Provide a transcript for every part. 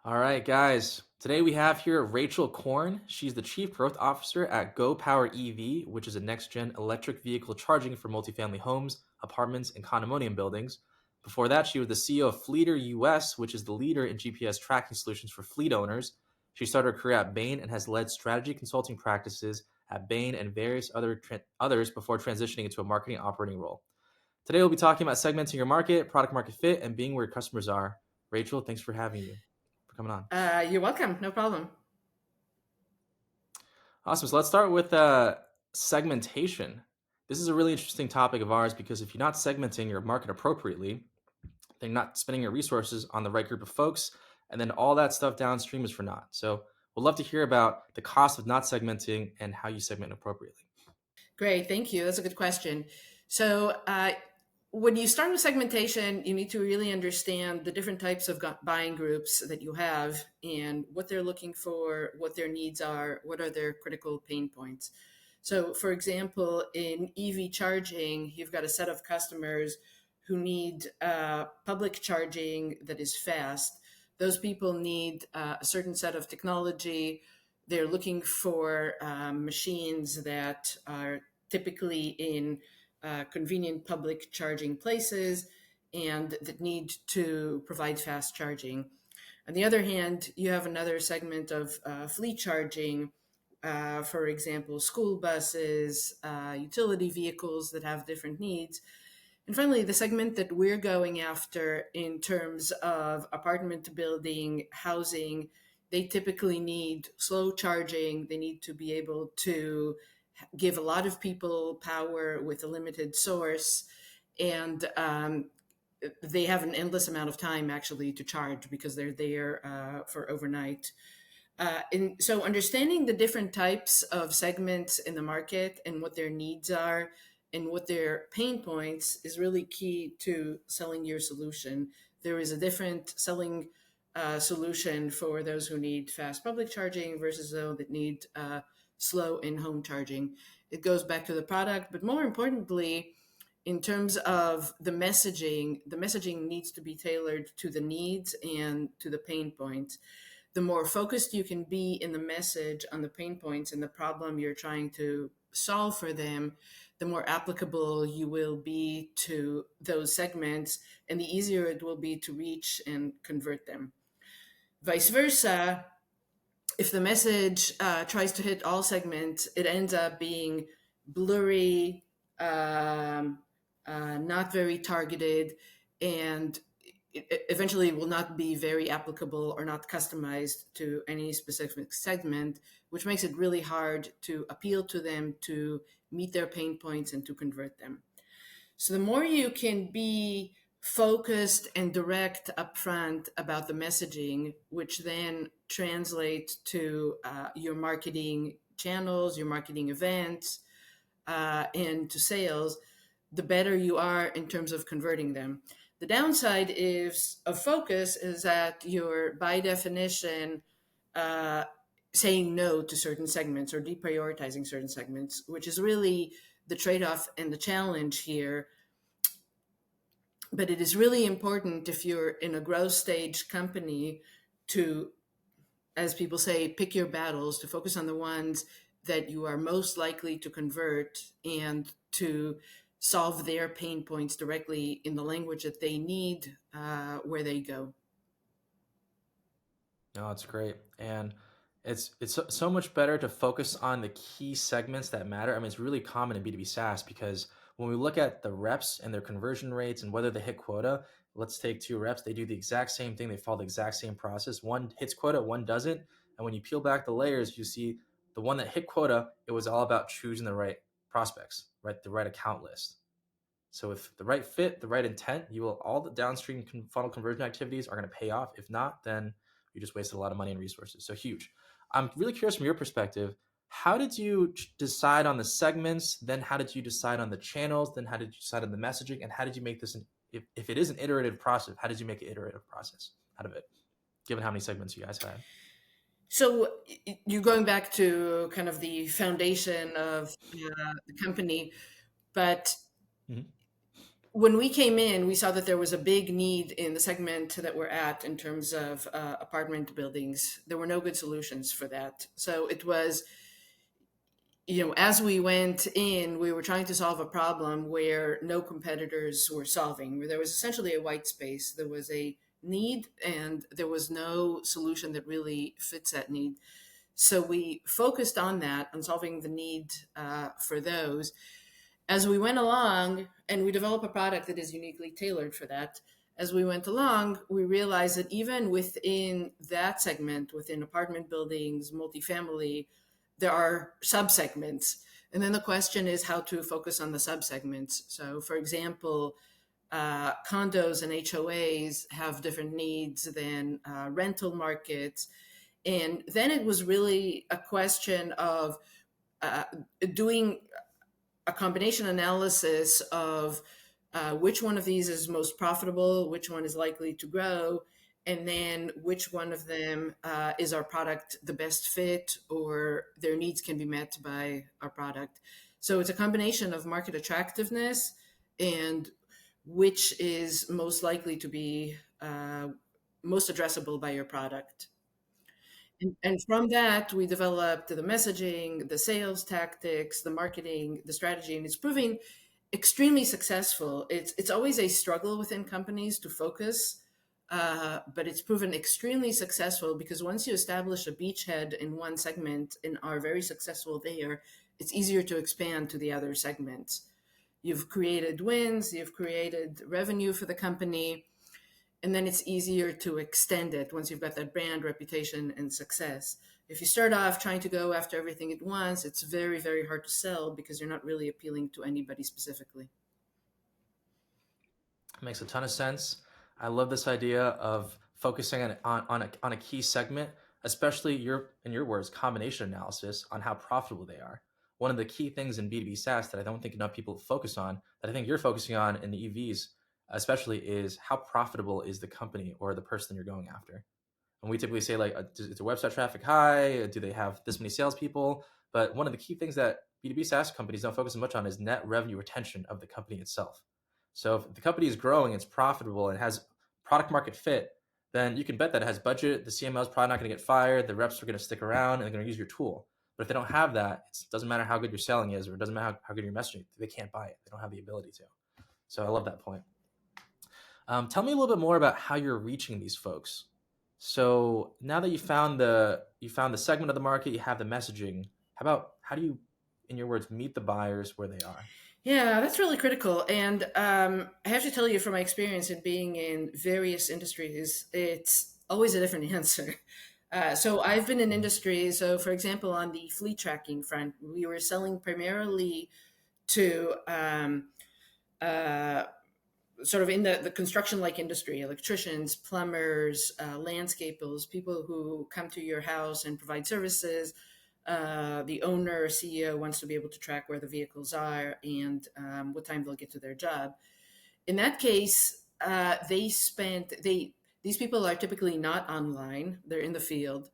All right, guys. Today we have here Rachel Korn. She's the Chief Growth Officer at Go Power EV, which is a next gen electric vehicle charging for multifamily homes, apartments, and condominium buildings. Before that, she was the CEO of Fleeter US, which is the leader in GPS tracking solutions for fleet owners. She started her career at Bain and has led strategy consulting practices at Bain and various others before transitioning into a marketing operating role. Today we'll be talking about segmenting your market, product market fit, and being where your customers are. Rachel, thanks for coming on. You're welcome. No problem. Awesome. So let's start with segmentation. This is a really interesting topic of ours because if you're not segmenting your market appropriately, then you're not spending your resources on the right group of folks, and then all that stuff downstream is for naught. So we'd love to hear about the cost of not segmenting and how you segment appropriately. Great. Thank you. That's a good question. So, when you start with segmentation, you need to really understand the different types of buying groups that you have and what they're looking for, what their needs are, what are their critical pain points. So, for example, in EV charging, you've got a set of customers who need public charging that is fast. Those people need a certain set of technology. They're looking for machines that are typically in convenient public charging places and that need to provide fast charging. On the other hand, you have another segment of fleet charging, for example, school buses, utility vehicles that have different needs. And finally, the segment that we're going after in terms of apartment building, housing, they typically need slow charging. They need to be able to give a lot of people power with a limited source. And they have an endless amount of time actually to charge because they're there for overnight. And so understanding the different types of segments in the market and what their needs are and what their pain points is really key to selling your solution. There is a different selling solution for those who need fast public charging versus those that need slow in-home charging. It goes back to the product, but more importantly, in terms of the messaging needs to be tailored to the needs and to the pain points. The more focused you can be in the message on the pain points and the problem you're trying to solve for them, the more applicable you will be to those segments and the easier it will be to reach and convert them. Vice versa, if the message tries to hit all segments, it ends up being blurry, not very targeted, and it eventually will not be very applicable or not customized to any specific segment, which makes it really hard to appeal to them, to meet their pain points, and to convert them. So the more you can be focused and direct upfront about the messaging, which then translates to your marketing channels, your marketing events, and to sales, the better you are in terms of converting them. The downside is of focus is that you're by definition uh, saying no to certain segments or deprioritizing certain segments, which is really the trade-off and the challenge here. But it is really important if you're in a growth stage company to, as people say, pick your battles, to focus on the ones that you are most likely to convert and to solve their pain points directly in the language that they need where they go. No, it's great. And it's so much better to focus on the key segments that matter. I mean, it's really common in B2B SaaS because when we look at the reps and their conversion rates and whether they hit quota, let's take two reps, they do the exact same thing, they follow the exact same process. One hits quota, one doesn't. And when you peel back the layers, you see the one that hit quota, it was all about choosing the right prospects, right? The right account list. So with the right fit, the right intent, you will all the downstream funnel conversion activities are going to pay off. If not, then you just wasted a lot of money and resources. So huge. I'm really curious from your perspective, how did you decide on the segments? Then how did you decide on the channels? Then how did you decide on the messaging? And how did you make this, if it is an iterative process, how did you make an iterative process out of it, given how many segments you guys had? So you're going back to kind of the foundation of the company, but Mhm. when we came in, we saw that there was a big need in the segment that we're at in terms of apartment buildings. There were no good solutions for that. So it was, as we went in, we were trying to solve a problem where no competitors were solving, where there was essentially a white space. There was a need and there was no solution that really fits that need. So we focused on that, on solving the need for those. As we went along, and we developed a product that is uniquely tailored for that, as we went along, we realized that even within that segment, within apartment buildings, multifamily, there are subsegments. And then the question is how to focus on the subsegments. So, for example, condos and HOAs have different needs than rental markets. And then it was really a question of uh, doing a combination analysis of which one of these is most profitable, which one is likely to grow, and then which one of them is our product the best fit or their needs can be met by our product. So it's a combination of market attractiveness and which is most likely to be most addressable by your product. And from that, we developed the messaging, the sales tactics, the marketing, the strategy, and it's proving extremely successful. It's always a struggle within companies to focus, but it's proven extremely successful because once you establish a beachhead in one segment and are very successful there, it's easier to expand to the other segments. You've created wins, you've created revenue for the company, and then it's easier to extend it once you've got that brand reputation and success. If you start off trying to go after everything at once, it's very, very hard to sell because you're not really appealing to anybody specifically. Makes a ton of sense. I love this idea of focusing on a key segment, especially in your words, combination analysis on how profitable they are. One of the key things in B2B SaaS that I don't think enough people focus on, that I think you're focusing on in the EVs, especially, is how profitable is the company or the person you're going after. And we typically say like, is their website traffic high? Do they have this many salespeople? But one of the key things that B2B SaaS companies don't focus much on is net revenue retention of the company itself. So if the company is growing, it's profitable, and has product market fit, then you can bet that it has budget. The CMO is probably not going to get fired. The reps are going to stick around and they're going to use your tool. But if they don't have that, it doesn't matter how good your selling is, or it doesn't matter how good your messaging. They can't buy it. They don't have the ability to. So I love that point. Tell me a little bit more about how you're reaching these folks. So now that you found the segment of the market, you have the messaging. How do you, in your words, meet the buyers where they are? Yeah, that's really critical. And I have to tell you, from my experience in being in various industries, it's always a different answer. So I've been in Mhm. industries. So, for example, on the fleet tracking front, we were selling primarily to uh, sort of in the construction like industry, electricians, plumbers, landscapers, people who come to your house and provide services. The owner or CEO wants to be able to track where the vehicles are and what time they'll get to their job. In that case, these people are typically not online; they're in the field.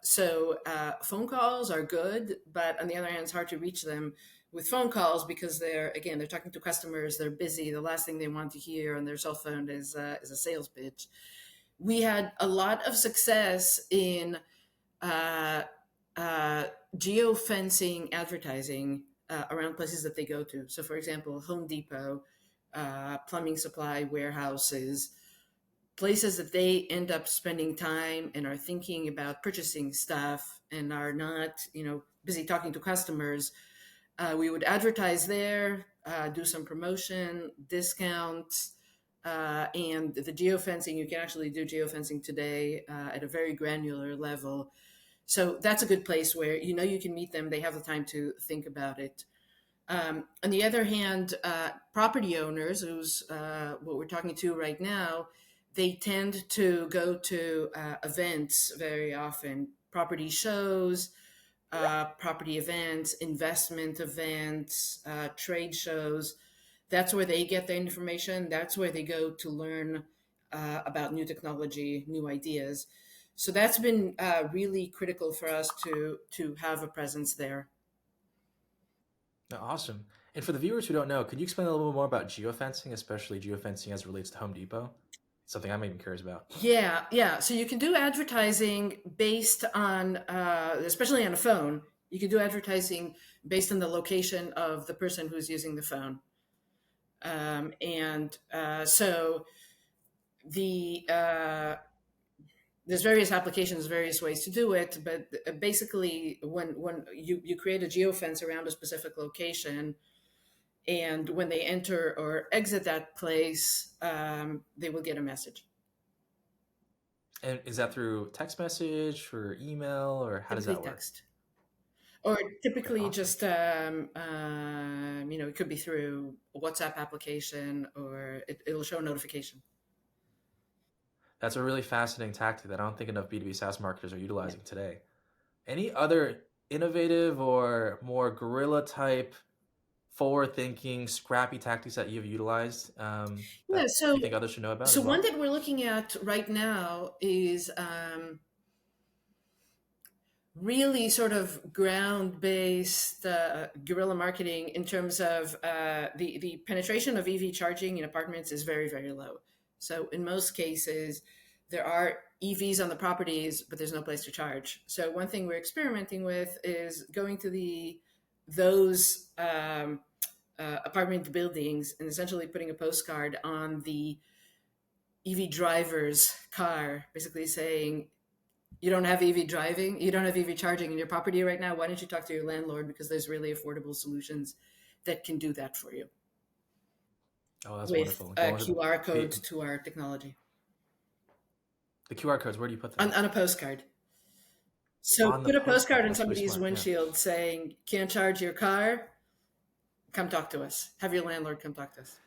So phone calls are good, but on the other hand, it's hard to reach them with phone calls because they're talking to customers. They're busy. The last thing they want to hear on their cell phone is a sales pitch. We had a lot of success in uh, uh, geofencing advertising around places that they go to. So, for example, Home Depot, plumbing supply warehouses, places that they end up spending time and are thinking about purchasing stuff and are not, busy talking to customers. We would advertise there, do some promotion, discounts, and the geofencing. You can actually do geofencing today at a very granular level. So that's a good place where you can meet them. They have the time to think about it. On the other hand, property owners, who's what we're talking to right now, they tend to go to events very often, property shows, property events, investment events, trade shows. That's where they get their information. That's where they go to learn about new technology, new ideas. So that's been really critical for us to have a presence there. Awesome. And for the viewers who don't know, could you explain a little bit more about geofencing, especially geofencing as it relates to Home Depot? It's something I'm even curious about. Yeah, yeah. So you can do advertising based on, especially on a phone, you can do advertising based on the location of the person who's using the phone. And so the there's various applications, various ways to do it, but basically, when you create a geofence around a specific location, and when they enter or exit that place, they will get a message. And is that through text message or email, or how does Typically that work? text, or Okay, typically awesome. just it could be through a WhatsApp application, or it'll show a notification. That's a really fascinating tactic that I don't think enough B2B SaaS marketers are Yeah. utilizing today. Any other innovative or more guerrilla type, forward thinking, scrappy tactics that you've utilized Yeah. that So you think others should know about so as one well? that we're looking at right now is really sort of ground based guerrilla marketing in terms of the penetration of EV charging in apartments is very, very low. So, in most cases, there are EVs on the properties, but there's no place to charge. So, one thing we're experimenting with is going to those apartment buildings and essentially putting a postcard on the EV driver's car, basically saying, you don't have EV driving, you don't have EV charging in your property right now. Why don't you talk to your landlord? Because there's really affordable solutions that can do that for you Oh, that's with wonderful. a Going to QR code the to our technology the QR codes. Where do you put them? on a postcard. So On the put a postcard. postcard on That's really somebody's smart. Yeah. windshield saying, can't charge your car, come talk to us. Have your landlord come talk to us.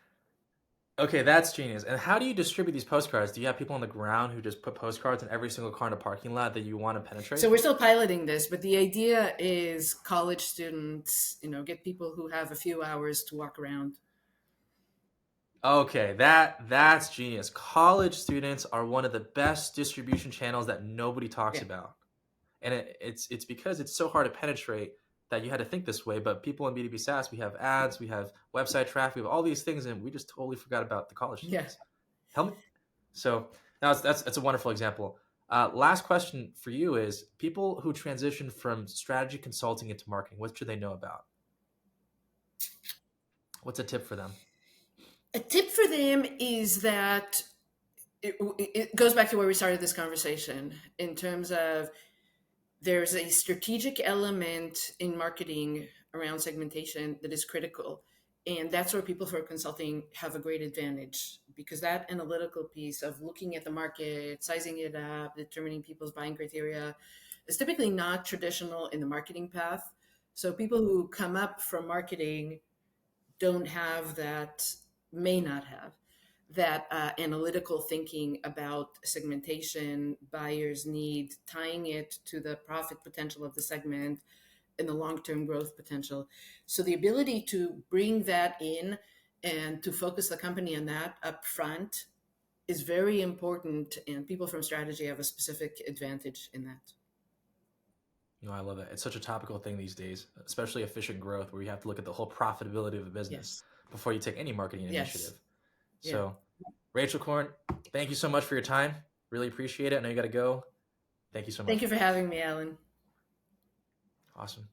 Okay, that's genius. And how do you distribute these postcards? Do you have people on the ground who just put postcards in every single car in a parking lot that you want to So penetrate? we're still piloting this, but the idea is college students, get people who have a few hours to walk around. Okay, that's genius. College students are one of the best distribution channels that nobody talks Yeah. about. And it's because it's so hard to penetrate that you had to think this way. But people in B2B SaaS, we have ads, we have website traffic, we have all these things, and we just totally forgot about the college Yeah. students. Help me. So that's a wonderful example. Last question for you is people who transition from strategy consulting into marketing, what should they know about? What's a tip for them? A tip for them is that it goes back to where we started this conversation in terms of there's a strategic element in marketing around segmentation that is critical. And that's where people for consulting have a great advantage because that analytical piece of looking at the market, sizing it up, determining people's buying criteria is typically not traditional in the marketing path. So people who come up from marketing don't have that, may not have that analytical thinking about segmentation, buyers' need, tying it to the profit potential of the segment and the long term growth potential. So the ability to bring that in and to focus the company on that up front is very important. And people from strategy have a specific advantage in that. I love that. It's such a topical thing these days, especially efficient growth, where you have to look at the whole profitability of a business Yes. before you take any marketing Yes. initiative. Yeah. So, Rachel Korn, thank you so much for your time. Really appreciate it. I know you got to go. Thank you so Thank much. you for having me, Alan. Awesome.